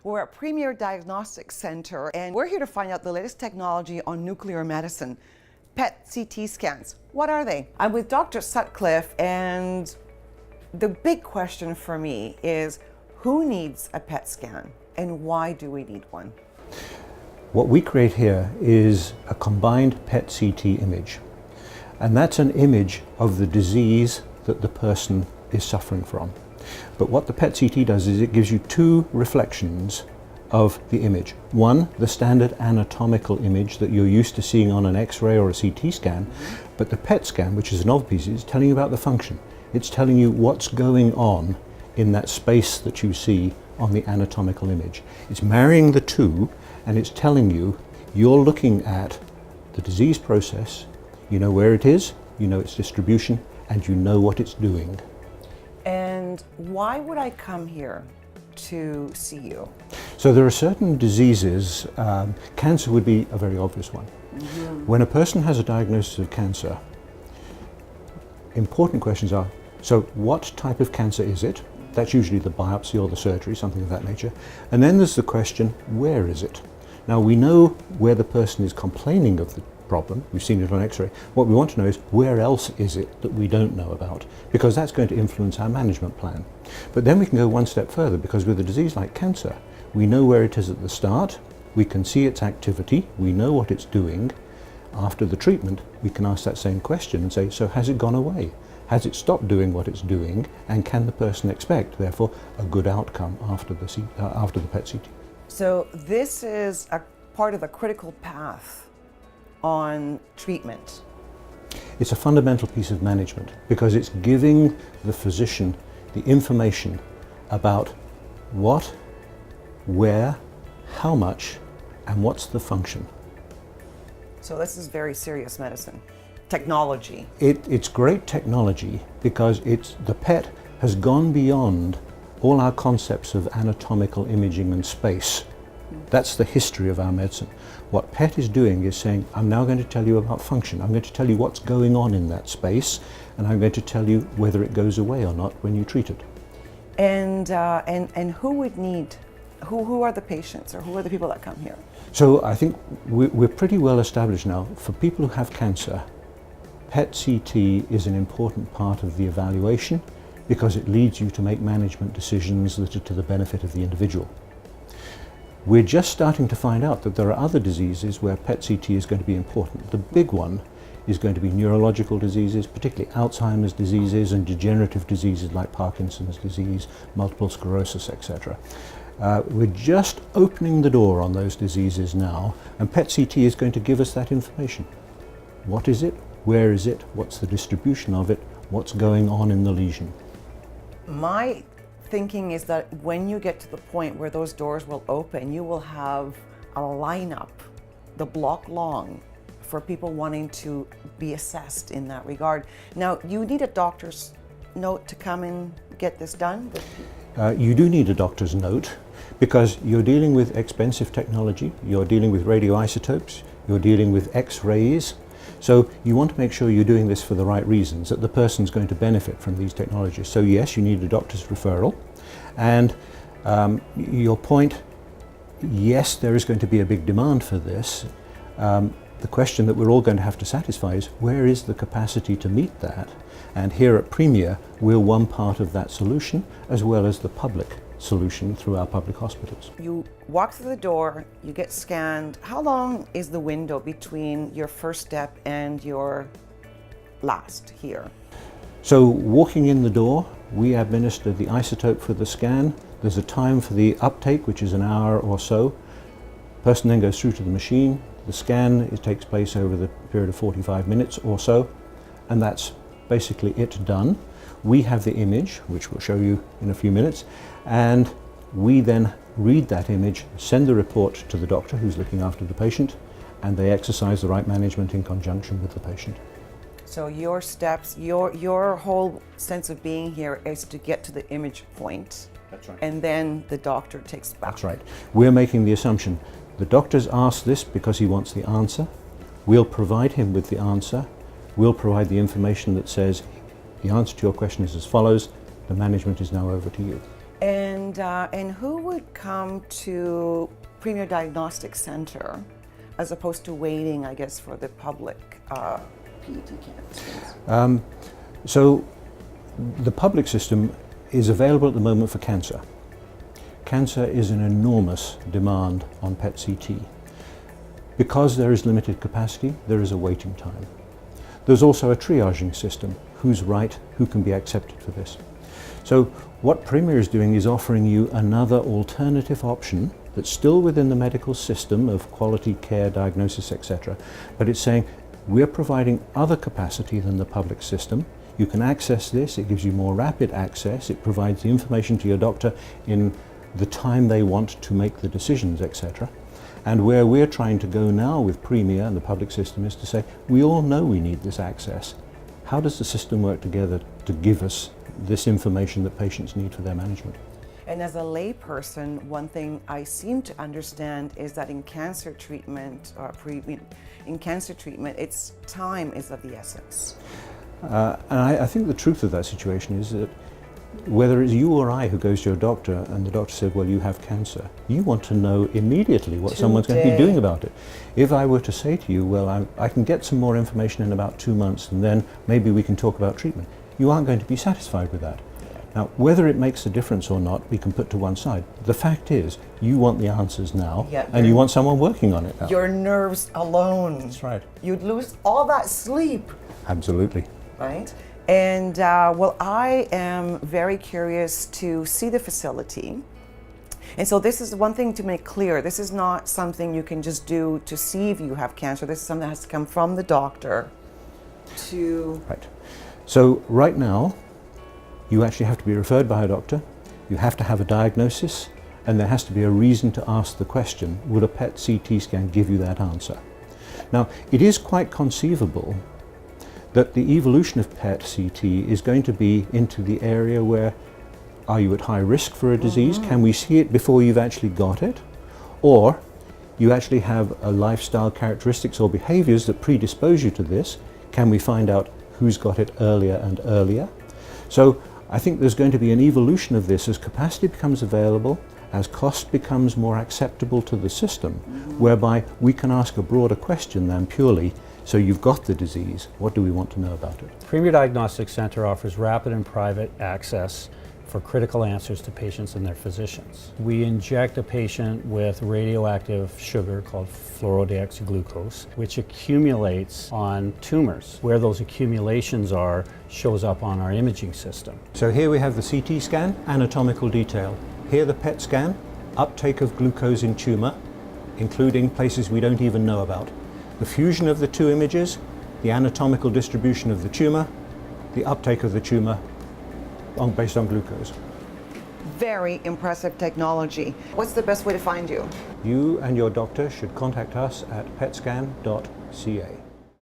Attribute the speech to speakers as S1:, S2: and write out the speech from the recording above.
S1: We're at Premier Diagnostic Center, and we're here to find out the latest technology on nuclear medicine. PET CT scans, what are they? I'm with Dr. Sutcliffe, and the big question for me is, who needs a PET scan, and why do we need one?
S2: What we create here is a combined PET CT image, and that's an image of the disease that the person is suffering from. But what the PET CT does is it gives you two reflections of the image. One, the standard anatomical image that you're used to seeing on an X-ray or a CT scan, but the PET scan, which is an novel piece, is telling you about the function. It's telling you what's going on in that space that you see on the anatomical image. It's marrying the two, and it's telling you you're looking at the disease process, you know where it is, you know its distribution, and you know what it's doing.
S1: And why would I come here to see you?
S2: So there are certain diseases, cancer would be a very obvious one. When a person has a diagnosis of cancer, important questions are, so what type of cancer is it? That's usually the biopsy or the surgery, something of that nature. And then there's the question, where is it? Now we know where the person is complaining of the problem, we've seen it on X-ray. What we want to know is where else is it that we don't know about, because that's going to influence our management plan. But then we can go one step further, because with a disease like cancer, we know where it is at the start, we can see its activity, we know what it's doing. After the treatment, we can ask that same question and say, so has it gone away? Has it stopped doing what it's doing, and can the person expect, therefore, a good outcome after the PET CT?
S1: So this is a part of the critical path on treatment.
S2: It's a fundamental piece of management because it's giving the physician the information about what, where, how much, and what's the function.
S1: So this is very serious medicine. Technology.
S2: It's great technology because the PET has gone beyond all our concepts of anatomical imaging and space. That's the history of our medicine. What PET is doing is saying, I'm now going to tell you about function. I'm going to tell you what's going on in that space, and I'm going to tell you whether it goes away or not when you treat it.
S1: And who would need, who are the patients, or who are the people that come here?
S2: So I think we're pretty well established now. For people who have cancer, PET CT is an important part of the evaluation because it leads you to make management decisions that are to the benefit of the individual. We're just starting to find out that there are other diseases where PET CT is going to be important. The big one is going to be neurological diseases, particularly Alzheimer's diseases and degenerative diseases like Parkinson's disease, multiple sclerosis, etc. We're just opening the door on those diseases now, and PET CT is going to give us that information. What is it? Where is it? What's the distribution of it? What's going on in the lesion?
S1: My thinking is that when you get to the point where those doors will open, you will have a lineup, the block long, for people wanting to be assessed in that regard. Now, you need a doctor's note to come and get this done?
S2: You do need a doctor's note because you're dealing with expensive technology, you're dealing with radioisotopes, you're dealing with X-rays. So you want to make sure you're doing this for the right reasons, that the person's going to benefit from these technologies. So yes, you need a doctor's referral. And your point, yes, there is going to be a big demand for this. The question that we're all going to have to satisfy is, where is the capacity to meet that? And here at Premier, we're one part of that solution, as well as the public solution through our public hospitals.
S1: You walk through the door, you get scanned. How long is the window between your first step and your last here?
S2: So walking in the door, we administer the isotope for the scan. There's a time for the uptake, which is an hour or so. Person then goes through to the machine. The scan takes place over the period of 45 minutes or so, and that's basically it done. We have the image, which we'll show you in a few minutes, and we then read that image, send the report to the doctor who's looking after the patient, and they exercise the right management in conjunction with the patient.
S1: So your steps, your whole sense of being here is to get to the image point.
S2: That's right.
S1: And then the doctor takes back.
S2: That's right. We're making the assumption the doctor's asked this because he wants the answer. We'll provide him with the answer. We'll provide the information that says the answer to your question is as follows. The management is now over to you.
S1: And And who would come to Premier Diagnostic Center as opposed to waiting, I guess, for the public PET scans?
S2: So the public system is available at the moment for cancer. Cancer is an enormous demand on PET-CT. Because there is limited capacity, there is a waiting time. There's also a triaging system. Who's right, who can be accepted for this? So what Premier is doing is offering you another alternative option that's still within the medical system of quality care, diagnosis, etc. But it's saying we're providing other capacity than the public system. You can access this, it gives you more rapid access, it provides the information to your doctor in the time they want to make the decisions, etc. And where we're trying to go now with Premier and the public system is to say, we all know we need this access. How does the system work together to give us this information that patients need for their management?
S1: And as a layperson, one thing I seem to understand is that in cancer treatment, it's time is of the essence.
S2: And I think the truth of that situation is that whether it's you or I who goes to your doctor and the doctor said, well, you have cancer, you want to know immediately what someone's going to be doing about it. If I were to say to you, well, I can get some more information in about 2 months and then maybe we can talk about treatment, you aren't going to be satisfied with that. Now, whether it makes a difference or not, we can put to one side. The fact is, you want the answers now, and you want someone working on it now.
S1: Your nerves alone.
S2: That's right.
S1: You'd lose all that sleep.
S2: Absolutely.
S1: Right? And well, I am very curious to see the facility. And so this is one thing to make clear. This is not something you can just do to see if you have cancer. This is something that has to come from the doctor to...
S2: Right. So right now, you actually have to be referred by a doctor. You have to have a diagnosis, and there has to be a reason to ask the question, would a PET-CT scan give you that answer? Now, it is quite conceivable that the evolution of PET-CT is going to be into the area where, are you at high risk for a disease? Can we see it before you've actually got it? Or you actually have a lifestyle characteristics or behaviors that predispose you to this. Can we find out who's got it earlier and earlier? So I think there's going to be an evolution of this as capacity becomes available, as cost becomes more acceptable to the system, whereby we can ask a broader question than purely, so you've got the disease, what do we want to know about it?
S3: Premier Diagnostic Center offers rapid and private access for critical answers to patients and their physicians. We inject a patient with radioactive sugar called fluorodeoxyglucose, which accumulates on tumors. Where those accumulations are shows up on our imaging system.
S2: So here we have the CT scan, anatomical detail. Here the PET scan, uptake of glucose in tumor, including places we don't even know about. The fusion of the two images, the anatomical distribution of the tumor, the uptake of the tumor based on glucose.
S1: Very impressive technology. What's the best way to find you?
S2: You and your doctor should contact us at petscan.ca.